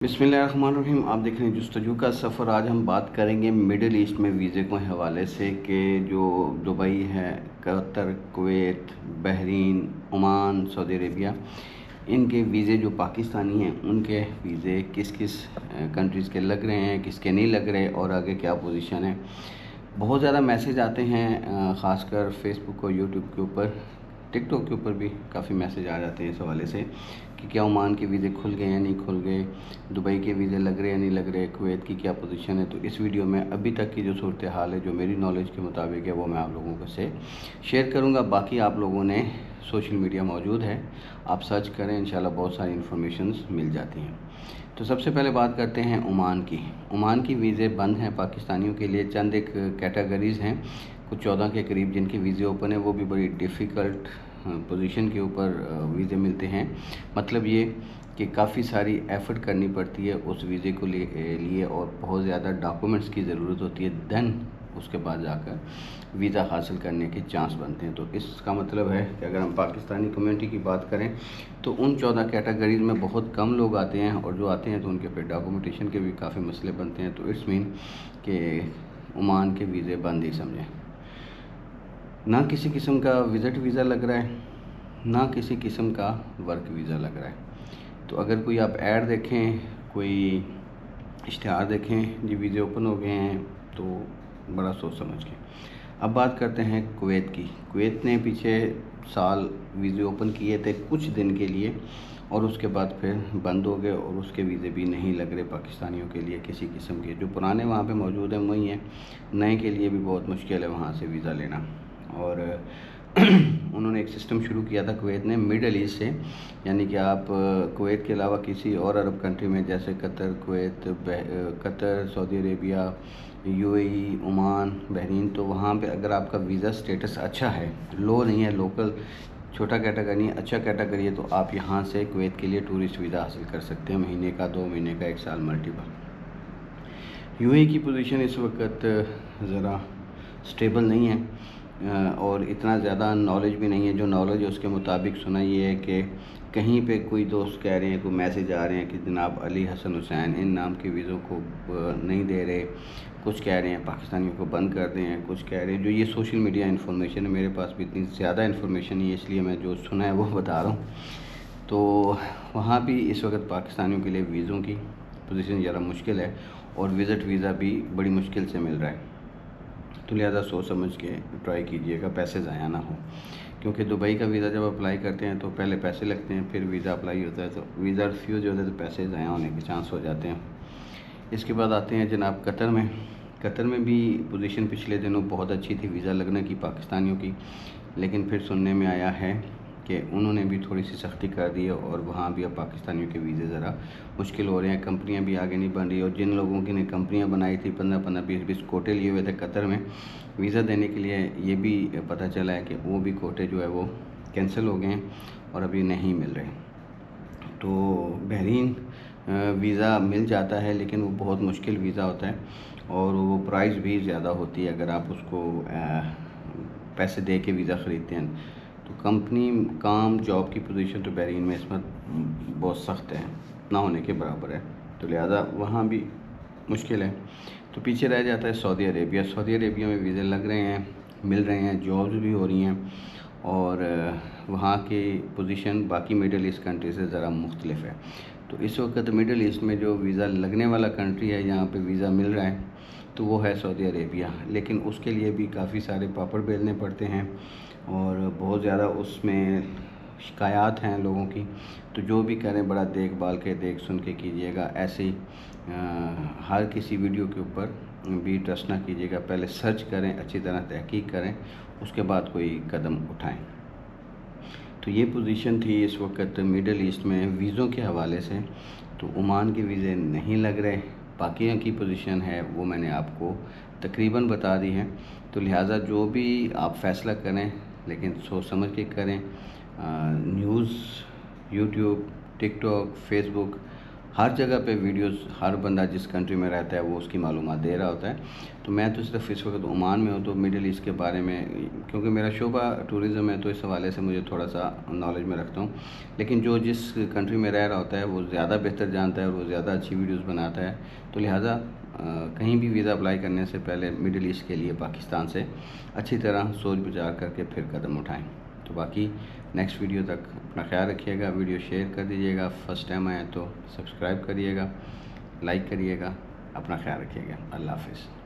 बिस्मिल्लाहिर्रहमानिर्रहीम। आप देख रहे हैं जस्तजू का सफ़र। आज हम बात करेंगे मिडिल ईस्ट में वीज़े के हवाले से कि जो दुबई है, Qatar, Kuwait, Bahrain, Oman, Saudi Arabia, इनके वीज़े जो पाकिस्तानी हैं उनके वीज़े किस किस कंट्रीज़ के लग रहे हैं, किसके नहीं लग रहे और आगे क्या पोजीशन है। बहुत ज़्यादा मैसेज आते हैं, ख़ासकर फेसबुक और यूट्यूब के ऊपर, टिकटॉक के ऊपर भी काफ़ी मैसेज आ जाते हैं इस हवाले से कि क्या ओमान के वीज़े खुल गए या नहीं खुल गए, दुबई के वीज़े लग रहे या नहीं लग रहे, कुवैत की क्या पोजीशन है। तो इस वीडियो में अभी तक की जो सूरत हाल है, जो मेरी नॉलेज के मुताबिक है, वो मैं आप लोगों से शेयर करूँगा। बाकी आप लोगों ने सोशल मीडिया मौजूद है, आप सर्च करें, इंशाल्लाह बहुत सारी इन्फॉर्मेशंस मिल जाती हैं। तो सबसे पहले बात करते हैं ओमान की। ओमान की वीज़े बंद हैं पाकिस्तानियों के लिए। चंद एक कैटेगरीज़ हैं, कुछ 14 के करीब जिनके वीज़े ओपन है, वो भी बड़ी डिफ़िकल्ट पोजीशन के ऊपर वीज़े मिलते हैं। मतलब ये कि काफ़ी सारी एफ़र्ट करनी पड़ती है उस वीज़े को लिए और बहुत ज़्यादा डॉक्यूमेंट्स की ज़रूरत होती है, देन उसके बाद जाकर वीज़ा हासिल करने के चांस बनते हैं। तो इसका मतलब है कि अगर हम पाकिस्तानी कम्युनिटी की बात करें तो उन 14 कैटेगरीज़ में बहुत कम लोग आते हैं, और जो आते हैं तो उनके पे डॉक्यूमेंटेशन के भी काफ़ी मसले बनते हैं। तो इट्स मीन कि ओमान के वीज़े बंद ही समझें। ना किसी किस्म का विज़िट वीज़ा लग रहा है, ना किसी किस्म का वर्क वीज़ा लग रहा है। तो अगर कोई आप ऐड देखें, कोई इश्तिहार देखें जी वीज़े ओपन हो गए हैं, तो बड़ा सोच समझ के। अब बात करते हैं कुवैत की। कुवैत ने पीछे साल वीज़े ओपन किए थे कुछ दिन के लिए, और उसके बाद फिर बंद हो गए, और उसके वीज़े भी नहीं लग रहे पाकिस्तानियों के लिए किसी किस्म के। जो पुराने वहाँ पे मौजूद हैं वही हैं, नए के लिए भी बहुत मुश्किल है वहाँ से वीज़ा लेना। और उन्होंने एक सिस्टम शुरू किया था कुवैत ने मिडल ईस्ट से, यानी कि आप कुवैत के अलावा किसी और अरब कंट्री में, जैसे Qatar, Kuwait, Qatar, Saudi Arabia, UAE, Oman, Bahrain, तो वहाँ पे अगर आपका वीज़ा स्टेटस अच्छा है, लो नहीं है, लोकल छोटा कैटेगरी है, अच्छा कैटेगरी है, तो आप यहाँ से कुवैत के लिए टूरिस्ट वीज़ा हासिल कर सकते हैं, महीने का, 2 महीने का, 1 साल, मल्टीपल। यूएई की पोजीशन इस वक्त ज़रा स्टेबल नहीं है, और इतना ज़्यादा नॉलेज भी नहीं है। जो नॉलेज है उसके मुताबिक सुना ये है कि कहीं पे कोई दोस्त कह रहे हैं, कोई मैसेज आ रहे हैं कि जनाब अली हसन हुसैन इन नाम के वीज़ों को नहीं दे रहे, कुछ कह रहे हैं पाकिस्तानियों को बंद कर दें हैं, कुछ कह रहे हैं, जो ये सोशल मीडिया इन्फॉर्मेशन है, मेरे पास भी इतनी ज़्यादा इन्फॉर्मेशन नहीं है, इसलिए मैं जो सुना है वो बता रहा हूँ। तो वहाँ भी इस वक्त पाकिस्तानियों के लिए वीज़ों की पोजीशन ज़रा मुश्किल है, और विज़िट वीज़ा भी बड़ी मुश्किल से मिल रहा है। तो लिहाजा सोच समझ के ट्राई कीजिएगा, पैसे ज़ाया ना हो, क्योंकि दुबई का वीज़ा जब अप्लाई करते हैं तो पहले पैसे लगते हैं, फिर वीज़ा अप्लाई होता है, तो वीज़ा रिफ्यूज़ होता है तो पैसे ज़ाया होने के चांस हो जाते हैं। इसके बाद आते हैं जनाब कतर में। कतर में भी पोजीशन पिछले दिनों बहुत अच्छी थी वीज़ा लगने की पाकिस्तानियों की, लेकिन फिर सुनने में आया है कि उन्होंने भी थोड़ी सी सख्ती कर दी है, और वहाँ भी अब पाकिस्तानियों के वीज़े ज़रा मुश्किल हो रहे हैं। कंपनियाँ भी आगे नहीं बढ़ रही, और जिन लोगों की ने कंपनियाँ बनाई थी, 15-15, 20-20 कोटे लिए हुए थे कतर में वीज़ा देने के लिए, ये भी पता चला है कि वो भी कोटे जो है वो कैंसिल हो गए हैं और अभी नहीं मिल रहे। तो बहरीन वीज़ा मिल जाता है, लेकिन वो बहुत मुश्किल वीज़ा होता है, और वो प्राइस भी ज़्यादा होती है अगर आप उसको पैसे दे के वीज़ा ख़रीदते हैं। तो कंपनी, काम, जॉब की पोजीशन तो बहरीन में इसमें बहुत सख्त है, ना होने के बराबर है, तो लिहाजा वहाँ भी मुश्किल है। तो पीछे रह जाता है सऊदी अरेबिया। सऊदी अरेबिया में वीज़े लग रहे हैं, मिल रहे हैं, जॉब्स भी हो रही हैं, और वहाँ की पोजीशन बाकी मिडल ईस्ट कंट्री से ज़रा मुख्तलिफ है। तो इस वक्त मिडल ईस्ट में जो वीज़ा लगने वाला कंट्री है, जहाँ पे वीज़ा मिल रहा है, तो वो है सऊदी अरेबिया। लेकिन उसके लिए भी काफ़ी सारे पापड़ बेलने पड़ते हैं, और बहुत ज़्यादा उसमें शिकायत हैं लोगों की। तो जो भी करें बड़ा देख सुन के कीजिएगा। ऐसे ही हर किसी वीडियो के ऊपर भी ट्रस्ट ना कीजिएगा, पहले सर्च करें, अच्छी तरह तहकीक करें, उसके बाद कोई कदम उठाएं। तो ये पोजीशन थी इस वक्त मिडल ईस्ट में वीज़ों के हवाले से। तो ओमान के वीज़े नहीं लग रहे, बाकियों की पोजीशन है वो मैंने आपको तकरीबन बता दी है। तो लिहाजा जो भी आप फ़ैसला करें, लेकिन सोच समझ के करें। न्यूज़, यूट्यूब, टिकटॉक, फेसबुक, ہر جگہ پہ ویڈیوز ہر بندہ جس کنٹری میں رہتا ہے وہ اس کی معلومات دے رہا ہوتا ہے. تو میں تو صرف اس وقت عمان میں ہوں، تو مڈل ایسٹ کے بارے میں کیونکہ میرا شعبہ ٹورزم ہے تو اس حوالے سے مجھے تھوڑا سا نالج میں رکھتا ہوں. لیکن جو جس کنٹری میں رہ رہا ہوتا ہے وہ زیادہ بہتر جانتا ہے اور وہ زیادہ اچھی ویڈیوز بناتا ہے. تو لہٰذا کہیں بھی ویزا اپلائی کرنے سے پہلے مڈل ایسٹ کے لیے پاکستان سے اچھی طرح سوچ بچار کر کے پھر قدم اٹھائیں. تو باقی نیکسٹ ویڈیو تک اپنا خیال رکھیے گا. ویڈیو شیئر کر دیجیے گا، فرسٹ ٹائم آئے تو سبسکرائب کریے گا، لائک کریے گا. اپنا خیال رکھیے گا. اللہ حافظ.